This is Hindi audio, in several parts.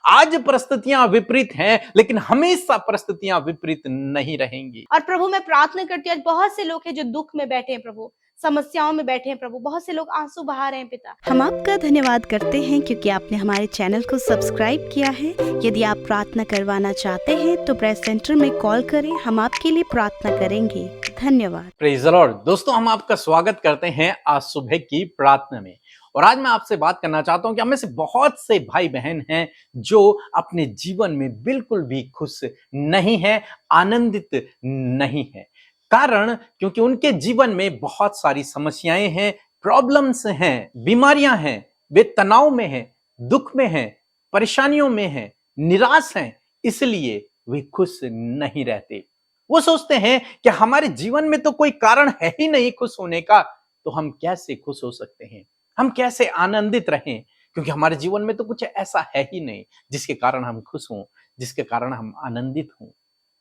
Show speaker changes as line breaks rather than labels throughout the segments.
आज परिस्थितियां विपरीत हैं, लेकिन हमेशा परिस्थितियां विपरीत नहीं रहेंगी।
और प्रभु मैं प्रार्थना करती हूँ, आज बहुत से लोग हैं जो दुख में बैठे हैं प्रभु, समस्याओं में बैठे हैं प्रभु, बहुत से लोग आंसू बहा रहे हैं पिता।
हम आपका धन्यवाद करते हैं क्योंकि आपने हमारे चैनल को सब्सक्राइब किया है। यदि आप प्रार्थना करवाना चाहते हैं तो प्रेस सेंटर में कॉल करें, हम आपके लिए प्रार्थना करेंगे। धन्यवाद।
Praise the Lord. दोस्तों, हम आपका स्वागत करते हैं आज सुबह की प्रार्थना में। और आज मैं आपसे बात करना चाहता हूं कि हमें से बहुत से भाई बहन हैं जो अपने जीवन में बिल्कुल भी खुश नहीं है, आनंदित नहीं है। कारण क्योंकि उनके जीवन में बहुत सारी समस्याएं हैं, प्रॉब्लम्स हैं, बीमारियां हैं, वे तनाव में हैं, दुख में हैं, परेशानियों में हैं, निराश हैं, इसलिए वे खुश नहीं रहते। वो सोचते हैं कि हमारे जीवन में तो कोई कारण है ही नहीं खुश होने का, तो हम कैसे खुश हो सकते हैं, हम कैसे आनंदित रहें, क्योंकि हमारे जीवन में तो कुछ ऐसा है ही नहीं जिसके कारण हम खुश हों, जिसके कारण हम आनंदित हों।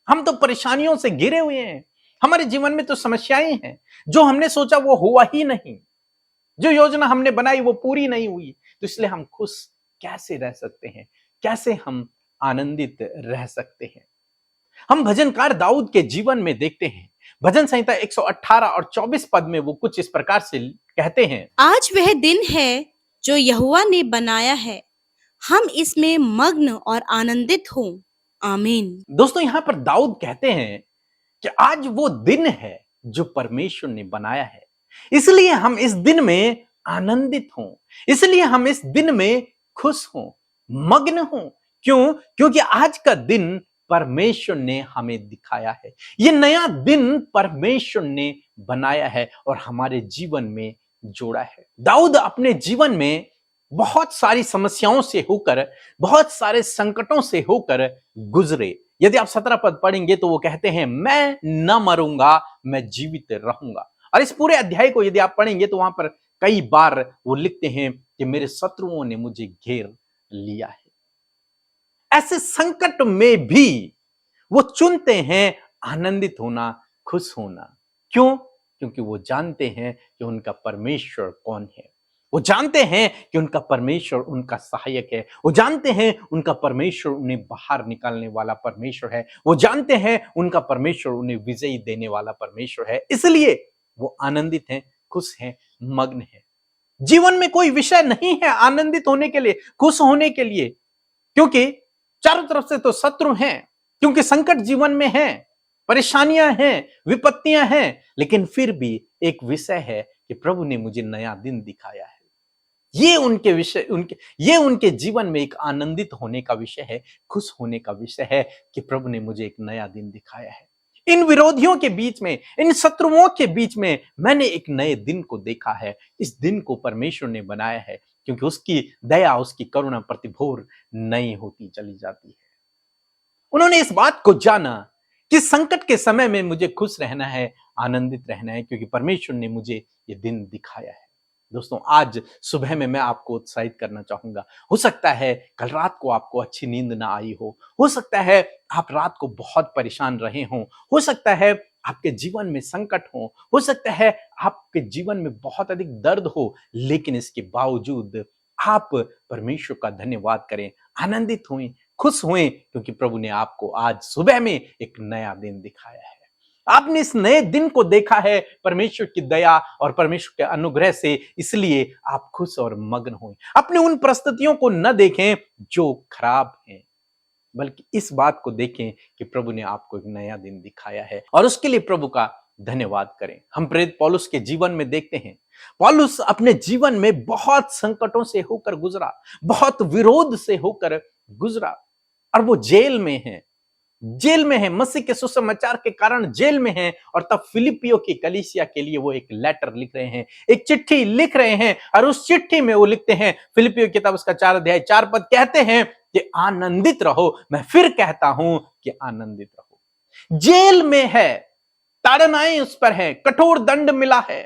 हम तो परेशानियों से घिरे हुए हैं, हमारे जीवन में तो समस्याएं हैं, जो हमने सोचा वो हुआ ही नहीं, जो योजना हमने बनाई वो पूरी नहीं हुई, तो इसलिए हम खुश कैसे रह सकते हैं, कैसे हम आनंदित रह सकते हैं। हम भजनकार दाऊद के जीवन में देखते हैं, भजन संहिता 118 और 24 पद में वो कुछ इस प्रकार से कहते हैं,
आज वह दिन है जो यहोवा ने बनाया है, हम इसमें मग्न और आनंदित हों। आमीन।
दोस्तों, यहां पर दाऊद कहते हैं कि आज वो दिन है जो परमेश्वर ने बनाया है, इसलिए हम इस दिन में आनंदित हों, इसलिए हम इस दिन में खुश हों, मग्न हों। क्यों? क्योंकि आज का दिन परमेश्वर ने हमें दिखाया है, ये नया दिन परमेश्वर ने बनाया है और हमारे जीवन में जोड़ा है। दाऊद अपने जीवन में बहुत सारी समस्याओं से होकर, बहुत सारे संकटों से होकर गुजरे। यदि आप 17 पद पढ़ेंगे तो वो कहते हैं, मैं न मरूंगा, मैं जीवित रहूंगा। और इस पूरे अध्याय को यदि आप पढ़ेंगे तो वहां पर कई बार वो लिखते हैं कि मेरे शत्रुओं ने मुझे घेर लिया है। ऐसे संकट में भी वो चुनते हैं आनंदित होना, खुश होना। क्यों? क्योंकि वो जानते हैं कि उनका परमेश्वर कौन है, वो जानते हैं कि उनका परमेश्वर उनका सहायक है, वो जानते हैं उनका परमेश्वर उन्हें बाहर निकालने वाला परमेश्वर है, वो जानते हैं उनका परमेश्वर उन्हें विजयी देने वाला परमेश्वर है। इसलिए वो आनंदित हैं, खुश हैं, मग्न हैं। जीवन में कोई विषय नहीं है आनंदित होने के लिए, खुश होने के लिए, क्योंकि चारों तरफ से तो शत्रु हैं, क्योंकि संकट जीवन में है, परेशानियां हैं, विपत्तियां हैं, लेकिन फिर भी एक विषय है कि प्रभु ने मुझे नया दिन दिखाया है। ये उनके जीवन में एक आनंदित होने का विषय है, खुश होने का विषय है कि प्रभु ने मुझे एक नया दिन दिखाया है। इन विरोधियों के बीच में, इन शत्रुओं के बीच में मैंने एक नए दिन को देखा है। इस दिन को परमेश्वर ने बनाया है, क्योंकि उसकी दया, उसकी करुणा प्रतिभोर नई होती चली जाती है। उन्होंने इस बात को जाना कि संकट के समय में मुझे खुश रहना है, आनंदित रहना है, क्योंकि परमेश्वर ने मुझे ये दिन दिखाया है। दोस्तों, आज सुबह में मैं आपको उत्साहित करना चाहूंगा। हो सकता है कल रात को आपको अच्छी नींद ना आई हो सकता है आप रात को बहुत परेशान रहे हो सकता है आपके जीवन में संकट हो सकता है आपके जीवन में बहुत अधिक दर्द हो, लेकिन इसके बावजूद आप परमेश्वर का धन्यवाद करें, आनंदित हुए, खुश हुए, क्योंकि प्रभु ने आपको आज सुबह में एक नया दिन दिखाया है। आपने इस नए दिन को देखा है परमेश्वर की दया और परमेश्वर के अनुग्रह से, इसलिए आप खुश और मग्न हुए। अपने उन परिस्थितियों को न देखें जो खराब हैं, बल्कि इस बात को देखें कि प्रभु ने आपको एक नया दिन दिखाया है, और उसके लिए प्रभु का धन्यवाद करें। हम प्रेरित पौलुस के जीवन में देखते हैं, पौलुस अपने जीवन में बहुत संकटों से होकर गुजरा, बहुत विरोध से होकर गुजरा, और वो जेल में है, मसीह के सुसमाचार के कारण जेल में है। और तब फिलिपियों की कलीसिया के लिए वो एक लेटर लिख रहे हैं, एक चिट्ठी लिख रहे हैं, और उस चिट्ठी में वो लिखते हैं, फिलिपियों की किताब उसका 4 अध्याय 4 पद कहते हैं कि आनंदित रहो। मैं फिर कहता हूं कि आनंदित रहो। जेल में है, ताड़नाएं उस पर है, कठोर दंड मिला है,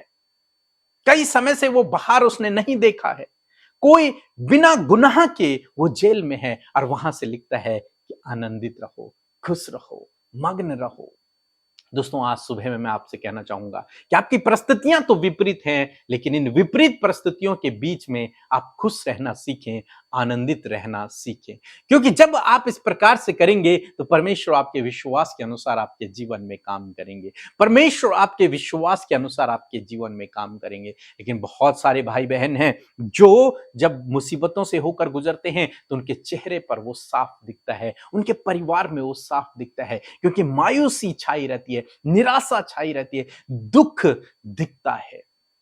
कई समय से वो बाहर उसने नहीं देखा है, कोई बिना गुनाह के वो जेल में है, और वहां से लिखता है कि आनंदित रहो, खुश रहो, मग्न रहो। दोस्तों, आज सुबह में मैं आपसे कहना चाहूंगा कि आपकी परिस्थितियां तो विपरीत हैं, लेकिन इन विपरीत परिस्थितियों के बीच में आप खुश रहना सीखें, आनंदित रहना सीखें। क्योंकि जब आप इस प्रकार से करेंगे तो परमेश्वर आपके विश्वास के अनुसार आपके जीवन में काम करेंगे। परमेश्वर आपके विश्वास के अनुसार आपके जीवन में काम करेंगे। लेकिन बहुत सारे भाई बहन हैं जो जब मुसीबतों से होकर गुजरते हैं तो उनके चेहरे पर वो साफ दिखता है, उनके परिवार में वो साफ दिखता है, क्योंकि मायूसी छाई रहती है, निराशा छाई रहती है, दुख दिखता है।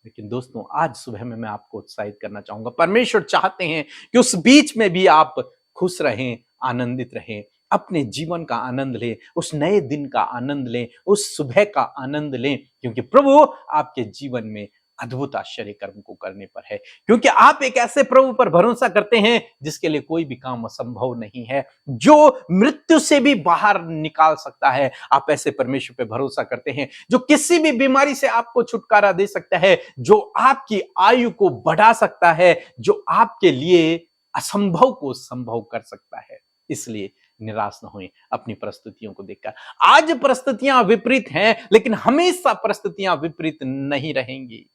लेकिन दोस्तों, आज सुबह में मैं आपको उत्साहित करना चाहूंगा, परमेश्वर चाहते हैं कि उस बीच में भी आप खुश रहें, आनंदित रहें, अपने जीवन का आनंद लें, उस नए दिन का आनंद लें, उस सुबह का आनंद लें, क्योंकि प्रभु आपके जीवन में अद्भुत आश्चर्य कर्म को करने पर है। क्योंकि आप एक ऐसे प्रभु पर भरोसा करते हैं जिसके लिए कोई भी काम असंभव नहीं है, जो मृत्यु से भी बाहर निकाल सकता है। आप ऐसे परमेश्वर पे भरोसा करते हैं जो किसी भी बीमारी से आपको छुटकारा दे सकता है, जो आपकी आयु को बढ़ा सकता है, जो आपके लिए असंभव को संभव कर सकता है। इसलिए निराश न होएं अपनी परिस्थितियों को देखकर। आज परिस्थितियां विपरीत हैं, लेकिन हमेशा परिस्थितियां विपरीत नहीं रहेंगी।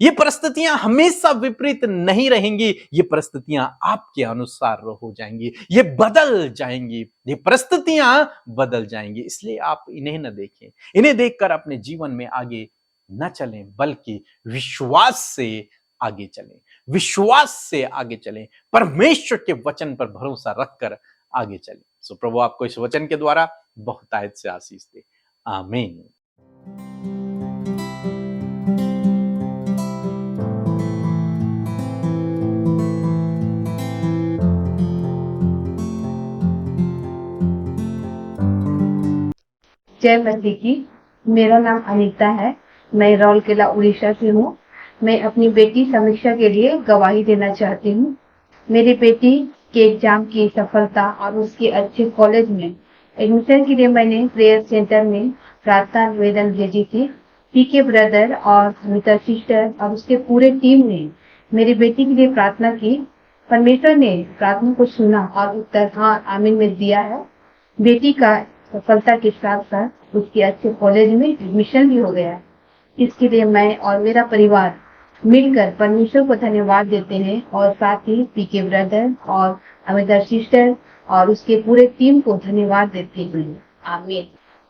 ये परिस्थितियां हमेशा विपरीत नहीं रहेंगी। ये परिस्थितियां आपके अनुसार हो जाएंगी, ये बदल जाएंगी, ये परिस्थितियां बदल जाएंगी। इसलिए आप इन्हें न देखें, इन्हें देखकर अपने जीवन में आगे न चलें, बल्कि विश्वास से आगे चलें, विश्वास से आगे चलें, परमेश्वर के वचन पर भरोसा रखकर आगे चलें। सो प्रभु आपको इस वचन के द्वारा बहुतायत से आशीष दे। आमीन।
जय मसीह की। मेरा नाम अनीता है। मैं राउरकेला उड़ीसा से हूँ। मैं अपनी बेटी समीक्षा के लिए गवाही देना चाहती हूँ। मेरी बेटी के एग्जाम की सफलता और उसके अच्छे कॉलेज में एडमिशन के लिए मैंने प्रेयर सेंटर में प्रार्थना निवेदन भेजी थी। पीके ब्रदर और अमिता सिस्टर और उसके पूरे टीम ने मेरी बेटी के लिए प्रार्थना की। परमेश्वर ने प्रार्थना को सुना और उत्तर हाँ आमीन में दिया है। बेटी का सफलता के साथ साथ उसके अच्छे कॉलेज में एडमिशन भी हो गया। इसके लिए मैं और मेरा परिवार मिलकर परमेश्वर को धन्यवाद देते हैं और साथ ही पीके ब्रदर और अमिता सिस्टर और उसके पूरे टीम को धन्यवाद देते हैं। आमीन।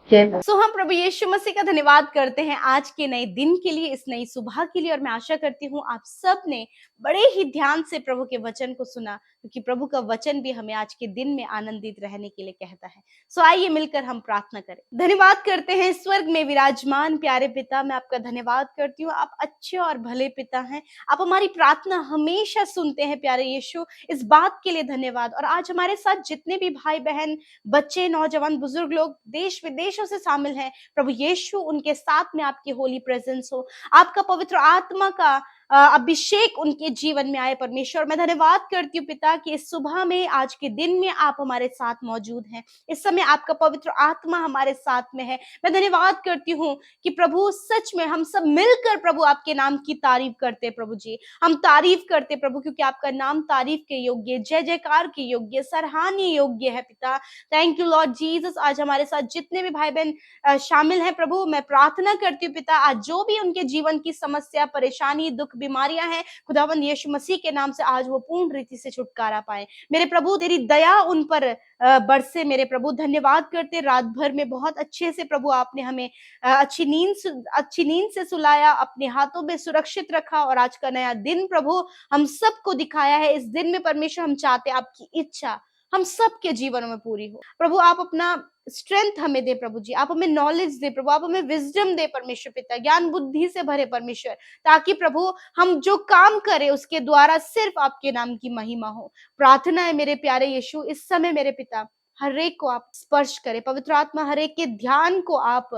जय मसीह।
सो हम प्रभु यीशु मसीह का धन्यवाद करते हैं आज के नए दिन के लिए, इस नई सुबह के लिए। और मैं आशा करती हूँ आप सब ने बड़े ही ध्यान से प्रभु के वचन को सुना, क्योंकि प्रभु का वचन भी हमें आज के दिन में आनंदित रहने के लिए कहता है। सो आइए मिलकर हम प्रार्थना करें। धन्यवाद करते हैं स्वर्ग में विराजमान प्यारे पिता, मैं आपका धन्यवाद करती हूँ। आप अच्छे और भले पिता हैं, आप हमारी प्रार्थना हमेशा सुनते हैं प्यारे यीशु, इस बात के लिए धन्यवाद। और आज हमारे साथ जितने भी भाई बहन, बच्चे, नौजवान, बुजुर्ग लोग देश विदेशों से शामिल हैं, प्रभु यीशु उनके साथ में आपकी होली प्रेजेंस हो, आपका पवित्र आत्मा का अभिषेक उनके जीवन में आए। परमेश्वर मैं धन्यवाद करती हूँ पिता कि इस सुबह में, आज के दिन में आप हमारे साथ मौजूद हैं। इस समय आपका पवित्र आत्मा हमारे साथ में है। मैं धन्यवाद करती हूँ कि प्रभु सच में हम सब मिलकर प्रभु आपके नाम की तारीफ करते हैं। प्रभु जी हम तारीफ करते प्रभु, क्योंकि आपका नाम तारीफ के योग्य, जय जयकार के योग्य, सराहनीय योग्य है पिता। Thank you Lord Jesus. आज हमारे साथ जितने भी भाई बहन शामिल हैं प्रभु, मैं प्रार्थना करती हूँ पिता, आज जो भी उनके जीवन की समस्या, परेशानी, दुख, बीमारियां हैं, खुदावंद यीशु मसीह के नाम से आज वो पूर्ण रीति से छुटकारा पाए। मेरे प्रभु तेरी दया उन पर बरसे। मेरे प्रभु धन्यवाद करते, रात भर में बहुत अच्छे से प्रभु आपने हमें अच्छी नींद से सुलाया, अपने हाथों में सुरक्षित रखा, और आज का नया दिन प्रभु हम सबको दिखाया है। इस दिन में परमेश्वर हम चाहते आपकी इच्छा हम सबके जीवनों में पूरी हो। प्रभु आप अपना स्ट्रेंथ हमें दे प्रभु जी, आप हमें नॉलेज दे प्रभु, आप हमें विजडम दे परमेश्वर पिता, ज्ञान बुद्धि से भरे परमेश्वर, ताकि प्रभु हम जो काम करें उसके द्वारा सिर्फ आपके नाम की महिमा हो। प्रार्थना है मेरे प्यारे यीशु, इस समय मेरे पिता हर एक को आप स्पर्श करें, पवित्र आत्मा हर एक के ध्यान को आप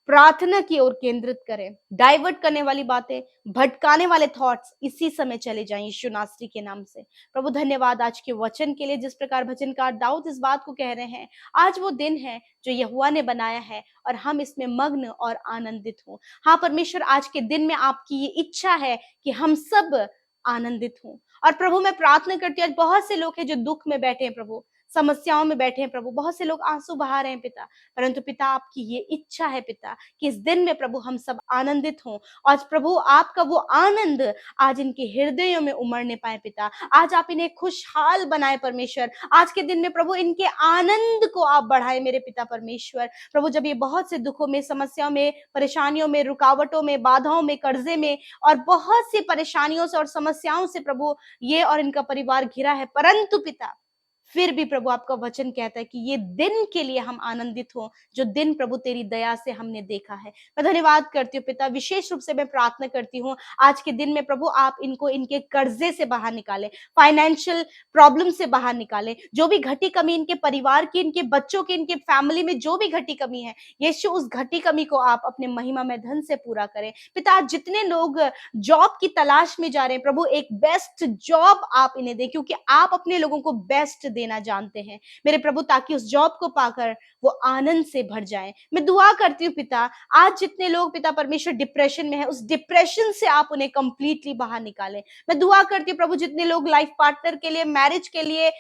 प्रार्थना की ओर केंद्रित करें। डाइवर्ट करने वाली बातें, भटकाने वाले थॉट्स इसी समय चले जाएं यीशु नासरी के नाम से। प्रभु धन्यवाद आज के वचन के लिए। जिस प्रकार भजनकार दाऊद इस बात को कह रहे हैं, आज वो दिन है जो यहोवा ने बनाया है और हम इसमें मग्न और आनंदित हों। हाँ परमेश्वर, आज के दिन में आपकी ये इच्छा है कि हम सब आनंदित हों। और प्रभु मैं प्रार्थना करती हूँ, आज बहुत से लोग हैं जो दुख में बैठे हैं प्रभु, समस्याओं में बैठे हैं प्रभु, बहुत से लोग आंसू बहा रहे हैं पिता, परंतु पिता आपकी ये इच्छा है पिता कि इस दिन में प्रभु हम सब आनंदित हों। आज प्रभु आपका वो आनंद आज इनके हृदयों में उमड़ने पाए पिता। आज आप इन्हें खुशहाल बनाए परमेश्वर। आज के दिन में प्रभु इनके आनंद को आप बढ़ाए मेरे पिता परमेश्वर। प्रभु जब ये बहुत से दुखों में, समस्याओं में, परेशानियों में, रुकावटों में, बाधाओं में, कर्जे में और बहुत सी परेशानियों से और समस्याओं से प्रभु ये और इनका परिवार घिरा है, परंतु पिता फिर भी प्रभु आपका वचन कहता है कि ये दिन के लिए हम आनंदित हों, जो दिन प्रभु तेरी दया से हमने देखा है। मैं धन्यवाद करती हूँ पिता। विशेष रूप से मैं प्रार्थना करती हूँ आज के दिन में प्रभु आप इनको इनके कर्जे से बाहर निकालें, फाइनेंशियल प्रॉब्लम से बाहर निकालें। जो भी घटी कमी इनके परिवार की, इनके बच्चों की, इनके फैमिली में जो भी घटी कमी है, यीशु उस घटी कमी को आप अपने महिमा में धन से पूरा करें पिता। आज जितने लोग जॉब की तलाश में जा रहे हैं प्रभु, एक बेस्ट जॉब आप इन्हें दें, क्योंकि आप अपने लोगों को बेस्ट देना जानते हैं मेरे प्रभु, ताकि उस जॉब को पाकर वो आनंद से भर जाएं। मैं दुआ करती हूँ पिता, आज जितने लोग पिता परमेश्वर डिप्रेशन में है, उस डिप्रेशन से आप उन्हें कंप्लीटली बाहर निकालें। मैं दुआ करती हूँ प्रभु, जितने लोग लाइफ पार्टनर के लिए, मैरिज के लिए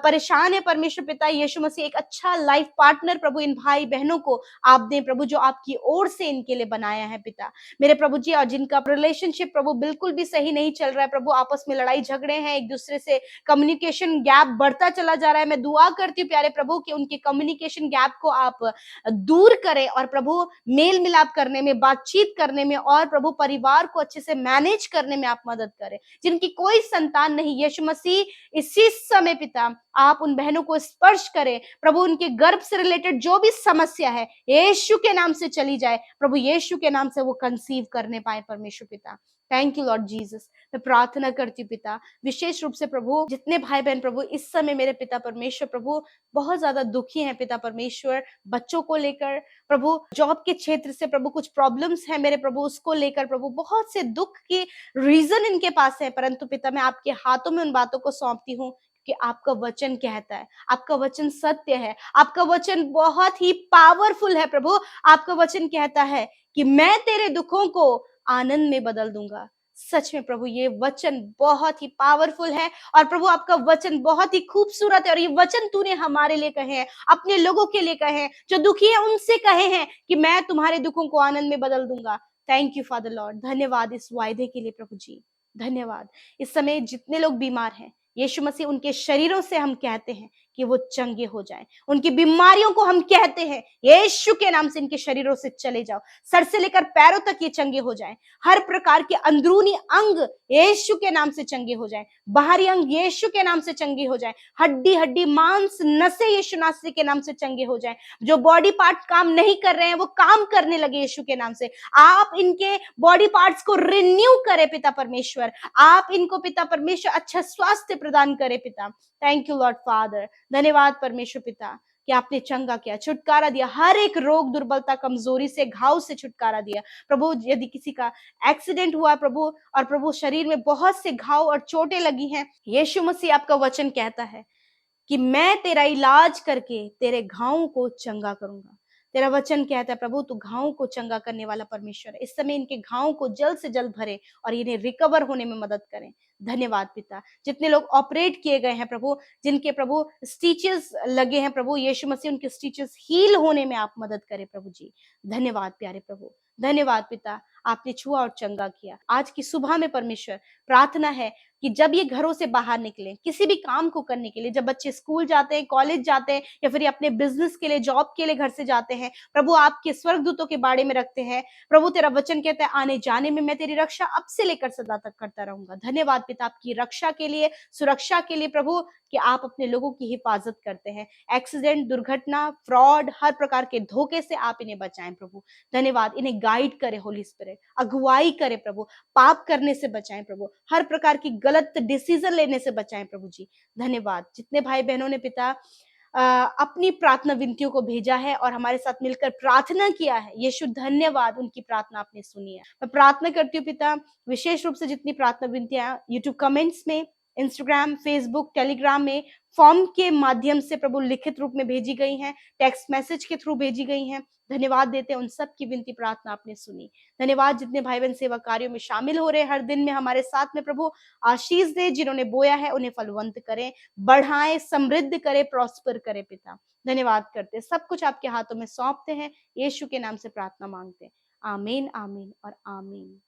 परेशान है परमेश्वर पिता यीशु मसीह, एक अच्छा लाइफ पार्टनर प्रभु इन भाई बहनों को आप दें प्रभु, जो आपकी ओर से इनके लिए बनाया है पिता मेरे प्रभु जी। और जिनका रिलेशनशिप प्रभु बिल्कुल भी सही नहीं चल रहा है प्रभु, आपस में लड़ाई झगड़े हैं, एक दूसरे से कम्युनिकेशन गैप बढ़ता चला जा रहा है, मैं दुआ करती हूँ प्यारे प्रभु कि उनके कम्युनिकेशन गैप को आप दूर करें और प्रभु मेल मिलाप करने में, बातचीत करने में और प्रभु परिवार को अच्छे से मैनेज करने में आप मदद करें। जिनकी कोई संतान नहीं, यीशु मसीह इसी समय पिता आप उन बहनों को स्पर्श करें प्रभु, उनके गर्भ से रिलेटेड जो भी समस्या है यीशु के नाम से चली जाए प्रभु, यीशु के नाम से वो कंसीव करने पाए परमेश्वर पिता। Thank you Lord Jesus. मैं प्रार्थना करती हूँ पिता विशेष रूप से प्रभु, जितने भाई बहन प्रभु इस समय मेरे पिता परमेश्वर प्रभु बहुत ज्यादा दुखी हैं पिता परमेश्वर, बच्चों को लेकर प्रभु, जॉब के क्षेत्र से प्रभु कुछ प्रॉब्लम्स हैं मेरे प्रभु, उसको लेकर प्रभु बहुत से दुख के रीजन इनके पास है, परंतु पिता मैं आपके हाथों में उन बातों को सौंपती हूँ कि आपका वचन कहता है, आपका वचन सत्य है, आपका वचन बहुत ही पावरफुल है प्रभु। आपका वचन कहता है कि मैं तेरे दुखों को आनंद में बदल दूंगा। सच में प्रभु ये वचन बहुत ही पावरफुल है और प्रभु आपका वचन बहुत ही खूबसूरत है, और ये वचन तूने हमारे लिए कहे हैं, अपने लोगों के लिए कहे हैं, जो दुखी है उनसे कहे हैं कि मैं तुम्हारे दुखों को आनंद में बदल दूंगा। थैंक यू फादर लॉर्ड, धन्यवाद इस वायदे के लिए प्रभु जी, धन्यवाद। इस समय जितने लोग बीमार हैं यीशु मसीह, उनके शरीरों से हम कहते हैं कि वो चंगे हो जाएं, उनकी बीमारियों को हम कहते हैं यीशु के नाम से इनके शरीरों से चले जाओ, सर से लेकर पैरों तक ये चंगे हो जाएं, हर प्रकार के अंदरूनी अंग यीशु के नाम से चंगे हो जाएं, बाहरी अंग यीशु के नाम से चंगे हो जाएं, हड्डी हड्डी मांस नसें यीशु नासरी के नाम से चंगे हो जाएं, जो बॉडी पार्ट काम नहीं कर रहे हैं वो काम करने लगे यीशु के नाम से। आप इनके बॉडी पार्ट्स को रिन्यू करें पिता परमेश्वर, आप इनको पिता परमेश्वर अच्छा स्वास्थ्य प्रदान करे पिता। थैंक यू लॉर्ड फादर, धन्यवाद परमेश्वर पिता कि आपने चंगा किया, छुटकारा दिया, हर एक रोग, दुर्बलता, कमजोरी से, घाव से छुटकारा दिया प्रभु। यदि किसी का एक्सीडेंट हुआ प्रभु और प्रभु शरीर में बहुत से घाव और चोटें लगी हैं, यीशु मसीह आपका वचन कहता है कि मैं तेरा इलाज करके तेरे घावों को चंगा करूंगा। तेरा वचन कहता है प्रभु तू घावों को चंगा करने वाला परमेश्वर है। इस समय इनके घावों को जल्द से जल्द भरे और इन्हें रिकवर होने में मदद करें। धन्यवाद पिता। जितने लोग ऑपरेट किए गए हैं प्रभु, जिनके प्रभु स्टिचेस लगे हैं प्रभु, यीशु मसीह उनके स्टिचेस हील होने में आप मदद करें प्रभु जी। धन्यवाद प्यारे प्रभु, धन्यवाद पिता, आपने छुआ और चंगा किया। आज की सुबह में परमेश्वर प्रार्थना है कि जब ये घरों से बाहर निकले किसी भी काम को करने के लिए, जब बच्चे स्कूल जाते हैं, कॉलेज जाते हैं या फिर अपने बिजनेस के लिए, जॉब के लिए घर से जाते हैं, प्रभु आपके स्वर्गदूतों के बारे में रखते हैं प्रभु। तेरा वचन कहता है आने जाने में मैं तेरी रक्षा अब से लेकर सदा तक करता रहूंगा। धन्यवाद पिता आपकी रक्षा के लिए, सुरक्षा के लिए प्रभु, कि आप अपने लोगों की हिफाजत करते हैं। एक्सीडेंट, दुर्घटना, फ्रॉड, हर प्रकार के धोखे से आप इन्हें बचाएं प्रभु। धन्यवाद, इन्हें गाइड करे होली स्पिरिट, अगुवाई करे प्रभु, पाप करने से बचाएं प्रभु, हर प्रकार की गलत डिसीजन लेने से बचाएं प्रभु जी। धन्यवाद। जितने भाई बहनों ने पिता अपनी प्रार्थना विनतियों को भेजा है और हमारे साथ मिलकर प्रार्थना किया है, यीशु धन्यवाद, उनकी प्रार्थना आपने सुनी है। मैं प्रार्थना करती हूँ पिता विशेष रूप से जितनी प्रार्थना विनतियां यूट्यूब कमेंट्स में, इंस्टाग्राम, फेसबुक, टेलीग्राम में फॉर्म के माध्यम से प्रभु लिखित रूप में भेजी गई हैं, टेक्स्ट मैसेज के थ्रू भेजी गई हैं। धन्यवाद देते हैं, उन सब की विनती प्रार्थना आपने सुनी। धन्यवाद जितने भाई बहन सेवा कार्यों में शामिल हो रहे हैं हर दिन में हमारे साथ में, प्रभु आशीष दे, जिन्होंने बोया है उन्हें फलवंत करें, बढ़ाएं, समृद्ध करें, प्रॉस्पर करें पिता। धन्यवाद करते हैं, सब कुछ आपके हाथों में सौंपते हैं, यीशु के नाम से प्रार्थना मांगते हैं। आमीन, आमीन और आमीन।